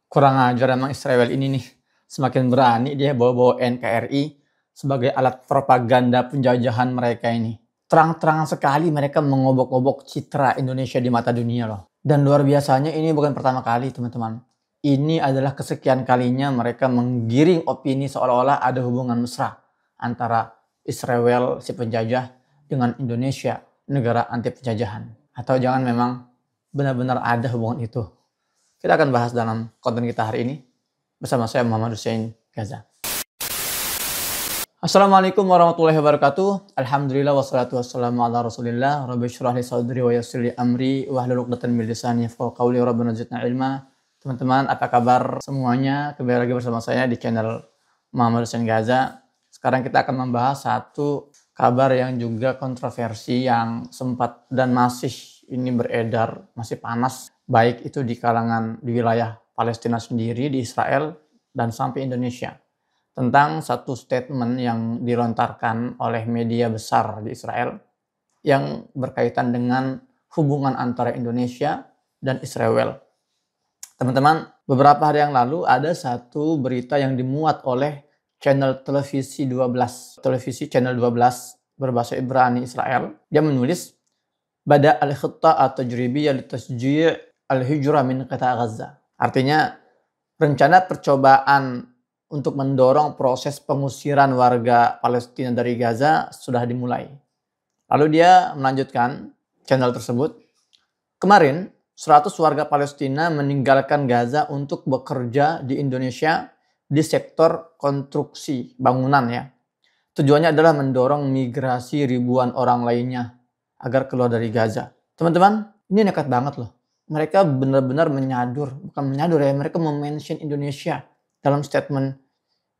Kurang ajar emang Israel ini nih. Semakin berani dia bawa-bawa NKRI sebagai alat propaganda penjajahan mereka ini. Terang-terangan sekali mereka mengobok-obok citra Indonesia di mata dunia loh. Dan luar biasanya ini bukan pertama kali teman-teman. Ini adalah kesekian kalinya mereka menggiring opini seolah-olah ada hubungan mesra antara Israel si penjajah dengan Indonesia, negara anti penjajahan. Atau jangan memang benar-benar ada hubungan itu. Kita akan bahas dalam konten kita hari ini bersama saya Muhammad Hussein Gaza. Assalamualaikum warahmatullahi wabarakatuh. Alhamdulillah wassalatu wassalamu ala Rasulillah. Rabbi shrah li sadri wa yassir li amri wahlul 'uqdatam min lisani yafqahu qawli. Rabbana zidna ilma. Teman-teman, apa kabar semuanya? Kembali lagi bersama saya di channel Muhammad Hussein Gaza. Sekarang kita akan membahas satu kabar yang juga kontroversi yang sempat dan masih ini beredar, masih panas, baik itu di kalangan di wilayah Palestina sendiri, di Israel, dan sampai Indonesia. Tentang satu statement yang dilontarkan oleh media besar di Israel yang berkaitan dengan hubungan antara Indonesia dan Israel. Teman-teman, beberapa hari yang lalu ada satu berita yang dimuat oleh channel televisi 12, televisi channel 12 berbahasa Ibrani Israel. Dia menulis, Bada al-khitta at-tajribiyya litasji' al-hijrah min qita' Gaza. Artinya, rencana percobaan untuk mendorong proses pengusiran warga Palestina dari Gaza sudah dimulai. Lalu dia melanjutkan channel tersebut, kemarin 100 warga Palestina meninggalkan Gaza untuk bekerja di Indonesia di sektor konstruksi bangunan ya. Tujuannya adalah mendorong migrasi ribuan orang lainnya agar keluar dari Gaza. Teman-teman, ini nekat banget loh. Mereka benar-benar bukan menyadur ya, mereka mention Indonesia dalam statement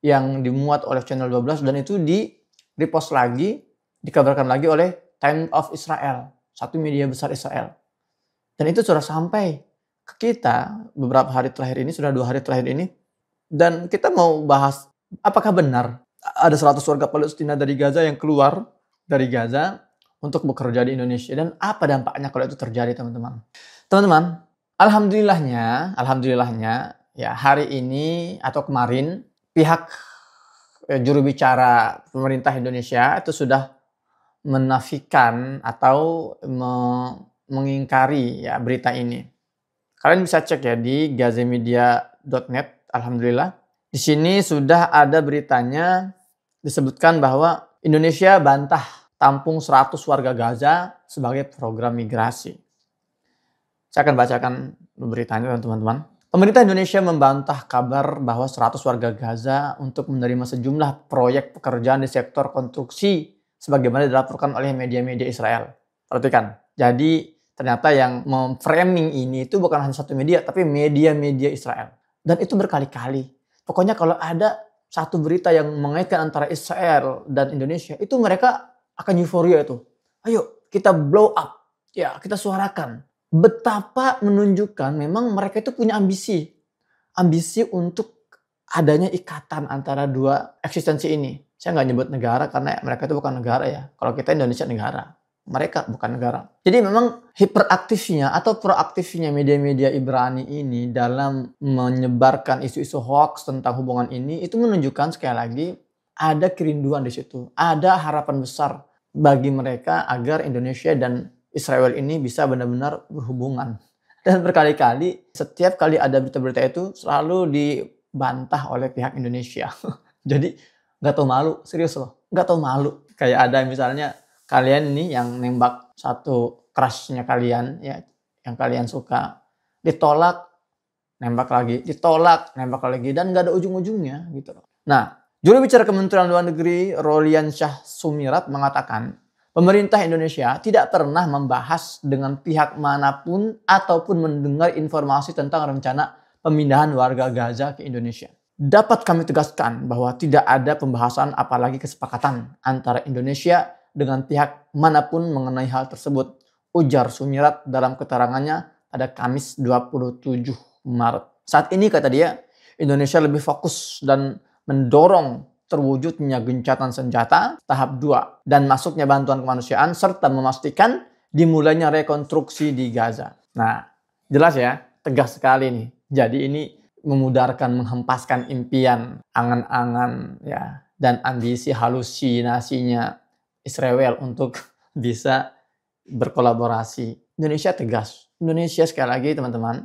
yang dimuat oleh channel 12 dan itu di-repost lagi, dikabarkan lagi oleh Times of Israel, satu media besar Israel. Dan itu sudah sampai ke kita beberapa hari terakhir ini, sudah 2 hari terakhir ini. Dan kita mau bahas apakah benar ada 100 warga Palestina dari Gaza yang keluar dari Gaza untuk bekerja di Indonesia dan apa dampaknya kalau itu terjadi teman-teman. Teman-teman, alhamdulillahnya ya hari ini atau kemarin pihak juru bicara pemerintah Indonesia itu sudah menafikan atau mengingkari ya berita ini. Kalian bisa cek ya di gazamedia.net, alhamdulillah. Di sini sudah ada beritanya disebutkan bahwa Indonesia bantah tampung 100 warga Gaza sebagai program migrasi. Saya akan bacakan beritanya teman-teman. Pemerintah Indonesia membantah kabar bahwa 100 warga Gaza untuk menerima sejumlah proyek pekerjaan di sektor konstruksi sebagaimana dilaporkan oleh media-media Israel. Perhatikan, jadi ternyata yang memframing ini itu bukan hanya satu media, tapi media-media Israel. Dan itu berkali-kali. Pokoknya kalau ada satu berita yang mengaitkan antara Israel dan Indonesia, itu mereka akan euforia itu. Ayo kita blow up, ya kita suarakan. Betapa menunjukkan memang mereka itu punya ambisi. Ambisi untuk adanya ikatan antara dua eksistensi ini. Saya nggak nyebut negara karena mereka itu bukan negara ya. Kalau kita Indonesia negara. Mereka bukan negara. Jadi memang hiperaktifnya atau proaktifnya media-media Ibrani ini dalam menyebarkan isu-isu hoax tentang hubungan ini itu menunjukkan sekali lagi ada kerinduan di situ. Ada harapan besar bagi mereka agar Indonesia dan Israel ini bisa benar-benar berhubungan. Dan berkali-kali setiap kali ada berita-berita itu selalu dibantah oleh pihak Indonesia. Jadi nggak tahu malu, serius loh. Nggak tahu malu. Kayak ada misalnya kalian ini yang nembak satu crushnya kalian ya, yang kalian suka, ditolak, nembak lagi, ditolak, nembak lagi, dan nggak ada ujung-ujungnya gitu loh. Nah, juru bicara Kementerian Luar Negeri Rolian Shah Sumirat mengatakan, pemerintah Indonesia tidak pernah membahas dengan pihak manapun ataupun mendengar informasi tentang rencana pemindahan warga Gaza ke Indonesia. Dapat kami tegaskan bahwa tidak ada pembahasan apalagi kesepakatan antara Indonesia dengan pihak manapun mengenai hal tersebut, ujar Sumirat dalam keterangannya pada Kamis 27 Maret. Saat ini kata dia, Indonesia lebih fokus dan mendorong terwujudnya gencatan senjata tahap 2 dan masuknya bantuan kemanusiaan serta memastikan dimulainya rekonstruksi di Gaza. Nah, jelas ya, tegas sekali nih. Jadi ini memudarkan, menghempaskan impian, angan-angan ya dan ambisi halusinasinya Israel untuk bisa berkolaborasi. Indonesia tegas. Indonesia sekali lagi teman-teman,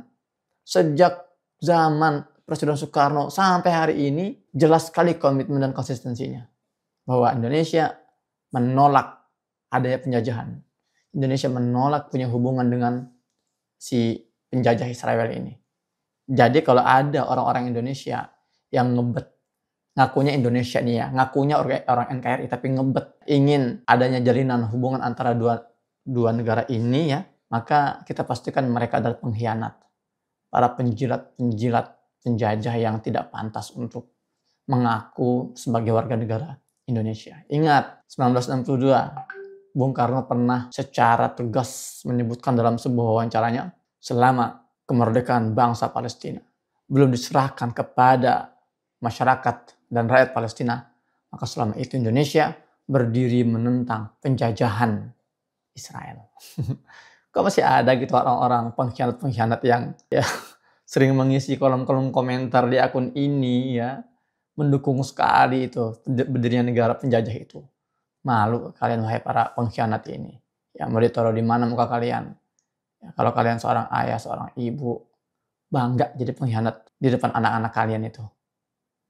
sejak zaman Presiden Soekarno sampai hari ini jelas sekali komitmen dan konsistensinya bahwa Indonesia menolak adanya penjajahan. Indonesia menolak punya hubungan dengan si penjajah Israel ini. Jadi kalau ada orang-orang Indonesia yang ngebet, ngakunya Indonesia nih ya, ngakunya orang NKRI tapi ngebet ingin adanya jalinan hubungan antara dua negara ini ya, maka kita pastikan mereka adalah pengkhianat. Para penjilat-penjilat penjajah yang tidak pantas untuk mengaku sebagai warga negara Indonesia. Ingat, 1962, Bung Karno pernah secara tegas menyebutkan dalam sebuah wawancaranya, selama kemerdekaan bangsa Palestina belum diserahkan kepada masyarakat dan rakyat Palestina, maka selama itu Indonesia berdiri menentang penjajahan Israel. Kok masih ada gitu orang-orang pengkhianat-pengkhianat yang ya sering mengisi kolom-kolom komentar di akun ini ya, mendukung sekali itu berdirinya negara penjajah itu. Malu kalian wahai para pengkhianat ini. Ya mau ditaruh di mana muka kalian? Ya, kalau kalian seorang ayah, seorang ibu, bangga jadi pengkhianat di depan anak-anak kalian itu.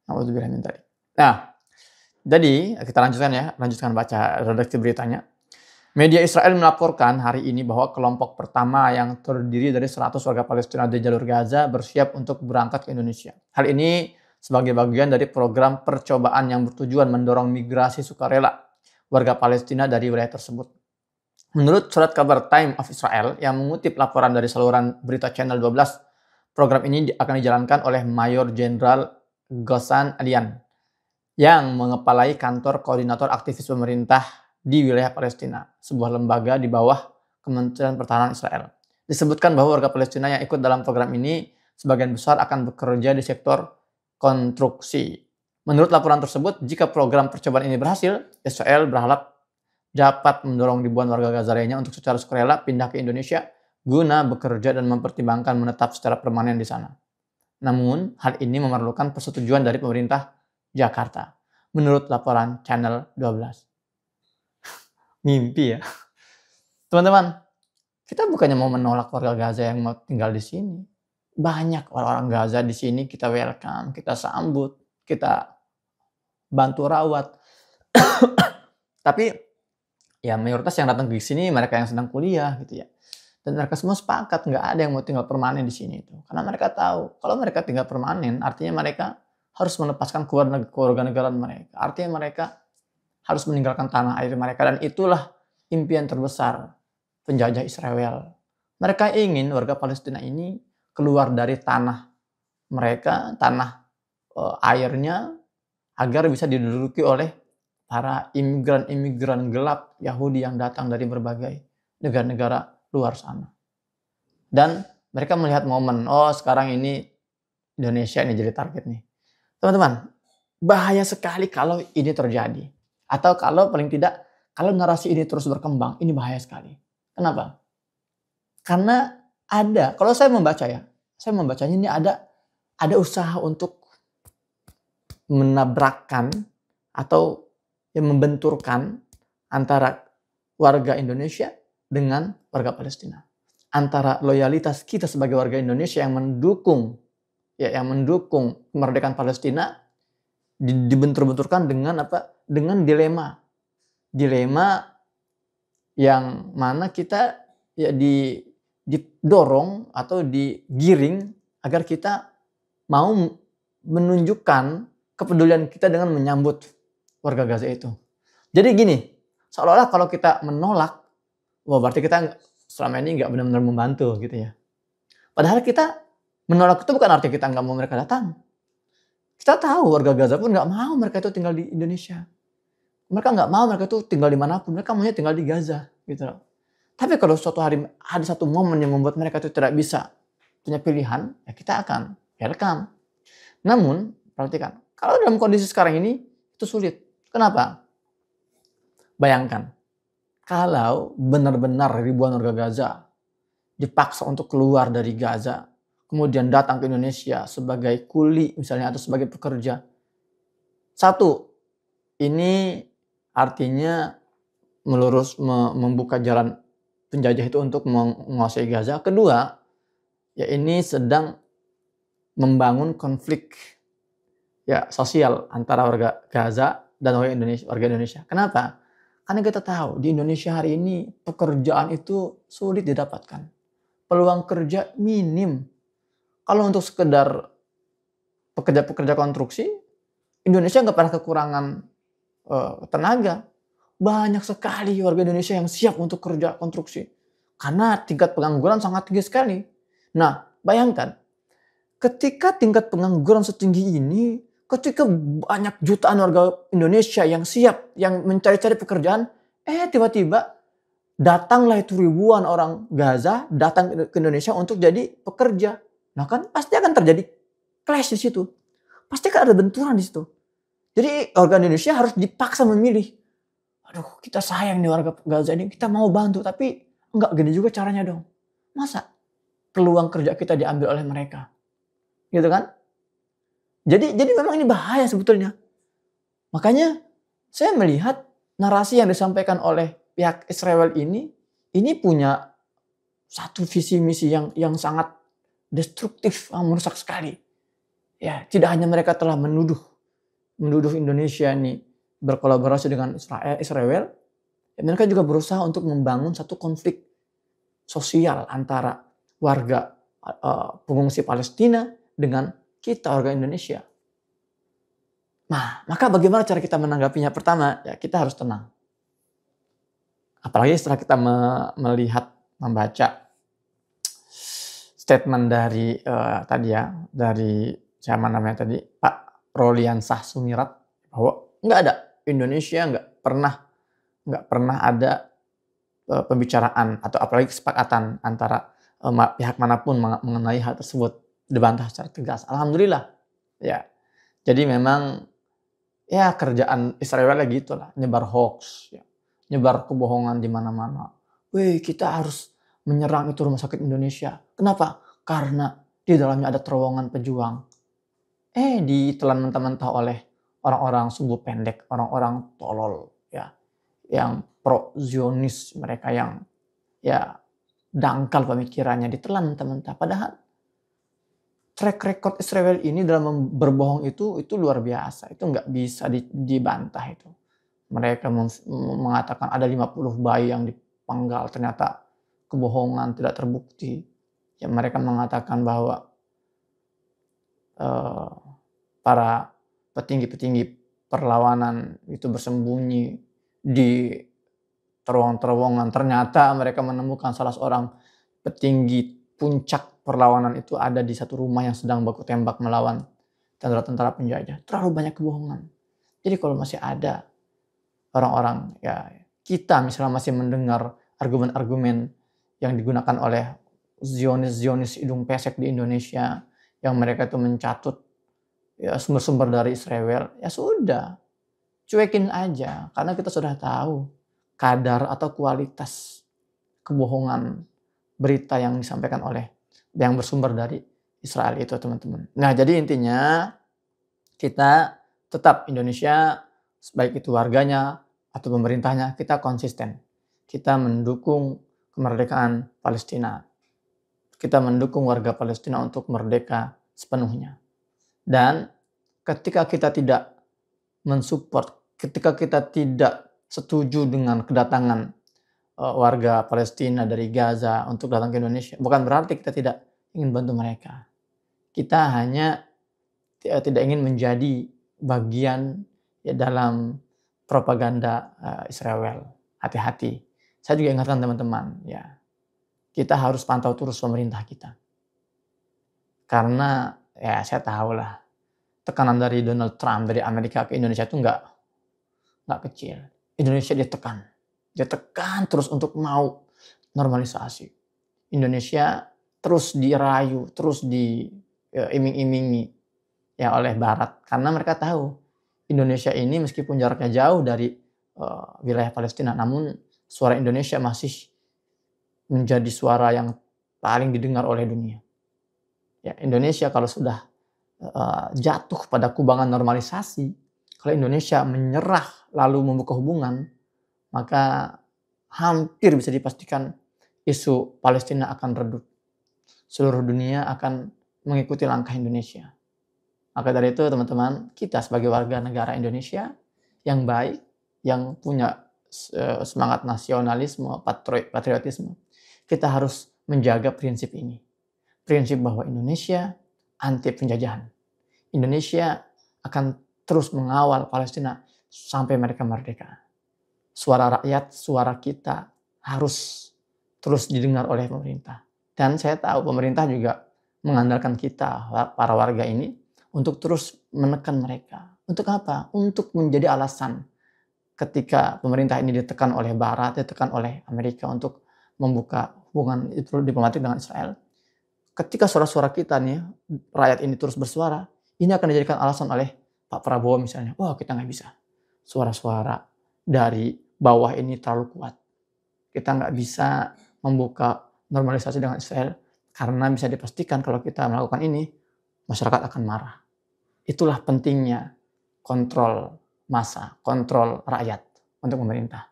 Nauzubillah min dzalik. Nah, jadi kita lanjutkan baca redaksi beritanya. Media Israel melaporkan hari ini bahwa kelompok pertama yang terdiri dari 100 warga Palestina di jalur Gaza bersiap untuk berangkat ke Indonesia. Hal ini sebagai bagian dari program percobaan yang bertujuan mendorong migrasi sukarela warga Palestina dari wilayah tersebut. Menurut surat kabar Time of Israel yang mengutip laporan dari saluran berita Channel 12, program ini akan dijalankan oleh Mayor Jenderal Ghassan Alian yang mengepalai kantor koordinator aktivis pemerintah di wilayah Palestina, sebuah lembaga di bawah Kementerian Pertahanan Israel. Disebutkan bahwa warga Palestina yang ikut dalam program ini sebagian besar akan bekerja di sektor konstruksi. Menurut laporan tersebut, jika program percobaan ini berhasil, Israel berharap dapat mendorong ribuan warga Gaza lainnya untuk secara sukarela pindah ke Indonesia guna bekerja dan mempertimbangkan menetap secara permanen di sana. Namun, hal ini memerlukan persetujuan dari pemerintah Jakarta, menurut laporan Channel 12. Mimpi ya. Teman-teman, kita bukannya mau menolak warga Gaza yang mau tinggal di sini. Banyak orang-orang Gaza di sini kita welcome, kita sambut, kita bantu rawat. Tapi ya mayoritas yang datang ke sini mereka yang sedang kuliah gitu ya. Dan mereka semua sepakat nggak ada yang mau tinggal permanen di sini itu. Karena mereka tahu kalau mereka tinggal permanen artinya mereka harus melepaskan keluarga negaraan mereka. Artinya mereka harus meninggalkan tanah air mereka, dan itulah impian terbesar penjajah Israel. Mereka ingin warga Palestina ini keluar dari tanah mereka, tanah airnya, agar bisa diduduki oleh para imigran-imigran gelap Yahudi yang datang dari berbagai negara-negara luar sana. Dan mereka melihat momen, oh sekarang ini Indonesia ini jadi target nih. Teman-teman, bahaya sekali kalau ini terjadi. Atau kalau paling tidak, kalau narasi ini terus berkembang, ini bahaya sekali. Kenapa? Karena kalau saya membacanya ini ada usaha untuk menabrakkan atau membenturkan antara warga Indonesia dengan warga Palestina. Antara loyalitas kita sebagai warga Indonesia yang mendukung kemerdekaan Palestina dibentur-benturkan dengan apa? Dengan dilema yang mana kita ya didorong atau digiring agar kita mau menunjukkan kepedulian kita dengan menyambut warga Gaza itu. Jadi gini, seolah-olah kalau kita menolak, wah berarti kita selama ini nggak benar-benar membantu gitu ya. Padahal kita menolak itu bukan arti kita nggak mau mereka datang. Kita tahu warga Gaza pun nggak mau mereka itu tinggal di Indonesia. Mereka nggak mau mereka itu tinggal dimanapun. Mereka maunya tinggal di Gaza gitu loh. Tapi kalau suatu hari ada satu momen yang membuat mereka itu tidak bisa punya pilihan, ya kita akan welcome. Namun, perhatikan, kalau dalam kondisi sekarang ini itu sulit. Kenapa? Bayangkan, kalau benar-benar ribuan warga Gaza dipaksa untuk keluar dari Gaza kemudian datang ke Indonesia sebagai kuli misalnya atau sebagai pekerja. Satu, ini artinya membuka jalan penjajah itu untuk menguasai Gaza. Kedua, ya ini sedang membangun konflik ya sosial antara warga Gaza dan warga Indonesia. Kenapa? Karena kita tahu di Indonesia hari ini pekerjaan itu sulit didapatkan. Peluang kerja minim. Kalau untuk sekedar pekerja-pekerja konstruksi, Indonesia nggak pernah kekurangan tenaga. Banyak sekali warga Indonesia yang siap untuk kerja konstruksi. Karena tingkat pengangguran sangat tinggi sekali. Nah, bayangkan, ketika tingkat pengangguran setinggi ini, ketika banyak jutaan warga Indonesia yang siap, yang mencari-cari pekerjaan, tiba-tiba datanglah itu ribuan orang Gaza datang ke Indonesia untuk jadi pekerja. Nah kan pasti akan terjadi clash di situ. Pasti akan ada benturan di situ. Jadi warga Indonesia harus dipaksa memilih. Aduh, kita sayang nih warga Gaza ini, kita mau bantu, tapi enggak gini juga caranya dong. Masa peluang kerja kita diambil oleh mereka? Gitu kan? Jadi memang ini bahaya sebetulnya. Makanya saya melihat narasi yang disampaikan oleh pihak Israel ini punya satu visi misi yang sangat destruktif, merusak sekali. Ya, tidak hanya mereka telah menuduh Indonesia ini berkolaborasi dengan Israel, mereka juga berusaha untuk membangun satu konflik sosial antara warga pengungsi Palestina dengan kita warga Indonesia. Nah, maka bagaimana cara kita menanggapinya? Pertama, ya kita harus tenang. Apalagi setelah kita membaca statement dari siapa namanya tadi, Pak Roliansah Sumirat, bahwa nggak ada, Indonesia nggak pernah ada pembicaraan atau apalagi kesepakatan antara pihak manapun mengenai hal tersebut, dibantah secara tegas. Alhamdulillah. Ya. Jadi memang ya kerjaan Israel gitu lah, nyebar hoax, ya. Nyebar kebohongan di mana-mana. Wih, kita harus menyerang itu rumah sakit Indonesia. Kenapa? Karena di dalamnya ada terowongan pejuang. Ditelan mentah-mentah oleh orang-orang sumbu pendek, orang-orang tolol, ya, yang pro-Zionis, mereka yang ya dangkal pemikirannya, ditelan mentah-mentah. Padahal track record Israel ini dalam berbohong itu luar biasa. Itu nggak bisa dibantah itu. Mereka mengatakan ada 50 bayi yang dipenggal, ternyata kebohongan, tidak terbukti. Ya, mereka mengatakan bahwa para petinggi-petinggi perlawanan itu bersembunyi di terowongan. Ternyata mereka menemukan salah seorang petinggi puncak perlawanan itu ada di satu rumah yang sedang baku tembak melawan tentara-tentara penjajah. Terlalu banyak kebohongan. Jadi kalau masih ada orang-orang, ya kita misalnya masih mendengar argumen-argumen yang digunakan oleh Zionis hidung pesek di Indonesia, yang mereka itu mencatut ya sumber-sumber dari Israel, ya sudah, cuekin aja, karena kita sudah tahu kadar atau kualitas kebohongan berita yang disampaikan oleh yang bersumber dari Israel itu, teman-teman. Nah, jadi intinya kita tetap Indonesia, baik itu warganya atau pemerintahnya, kita konsisten. Kita mendukung kemerdekaan Palestina. Kita mendukung warga Palestina untuk merdeka sepenuhnya. Dan ketika kita tidak mensupport, ketika kita tidak setuju dengan kedatangan warga Palestina dari Gaza untuk datang ke Indonesia, bukan berarti kita tidak ingin bantu mereka. Kita hanya tidak ingin menjadi bagian ya dalam propaganda Israel. Hati-hati. Saya juga ingatkan teman-teman, ya, kita harus pantau terus pemerintah kita. Karena ya saya tahu lah, tekanan dari Donald Trump dari Amerika ke Indonesia itu nggak kecil. Indonesia dia tekan terus untuk mau normalisasi. Indonesia terus dirayu, terus diiming-imingi ya oleh Barat, karena mereka tahu Indonesia ini meskipun jaraknya jauh dari wilayah Palestina, namun suara Indonesia masih menjadi suara yang paling didengar oleh dunia. Ya, Indonesia kalau sudah jatuh pada kubangan normalisasi, kalau Indonesia menyerah lalu membuka hubungan, maka hampir bisa dipastikan isu Palestina akan redup. Seluruh dunia akan mengikuti langkah Indonesia. Maka dari itu teman-teman, kita sebagai warga negara Indonesia yang baik, yang punya semangat nasionalisme, patriotisme, kita harus menjaga prinsip ini. Prinsip bahwa Indonesia anti penjajahan. Indonesia akan terus mengawal Palestina sampai mereka merdeka. Suara rakyat, suara kita harus terus didengar oleh pemerintah. Dan saya tahu pemerintah juga mengandalkan kita, para warga ini, untuk terus menekan mereka. Untuk apa? Untuk menjadi alasan ketika pemerintah ini ditekan oleh Barat, ditekan oleh Amerika untuk membuka hubungan diplomatik dengan Israel. Ketika suara-suara kita nih, rakyat ini terus bersuara, ini akan dijadikan alasan oleh Pak Prabowo misalnya. Wah, kita nggak bisa. Suara-suara dari bawah ini terlalu kuat. Kita nggak bisa membuka normalisasi dengan Israel karena bisa dipastikan kalau kita melakukan ini, masyarakat akan marah. Itulah pentingnya kontrol massa, kontrol rakyat untuk pemerintah.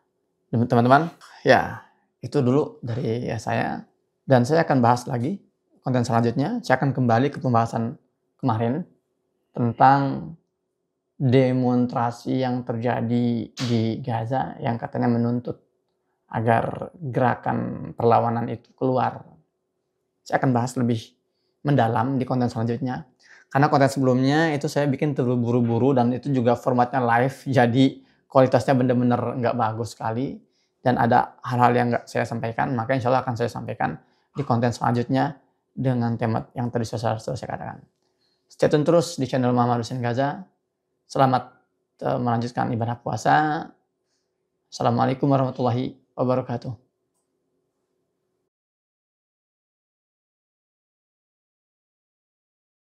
Teman-teman, ya itu dulu dari saya. Dan saya akan bahas lagi konten selanjutnya. Saya akan kembali ke pembahasan kemarin tentang demonstrasi yang terjadi di Gaza yang katanya menuntut agar gerakan perlawanan itu keluar. Saya akan bahas lebih mendalam di konten selanjutnya. Karena konten sebelumnya itu saya bikin terburu-buru dan itu juga formatnya live, jadi kualitasnya benar-benar nggak bagus sekali. Dan ada hal-hal yang nggak saya sampaikan, maka insya Allah akan saya sampaikan di konten selanjutnya dengan tema yang tadi saya katakan. Stay tune terus di channel Muhammad Husain Gaza. Selamat melanjutkan ibadah puasa. Assalamualaikum warahmatullahi wabarakatuh.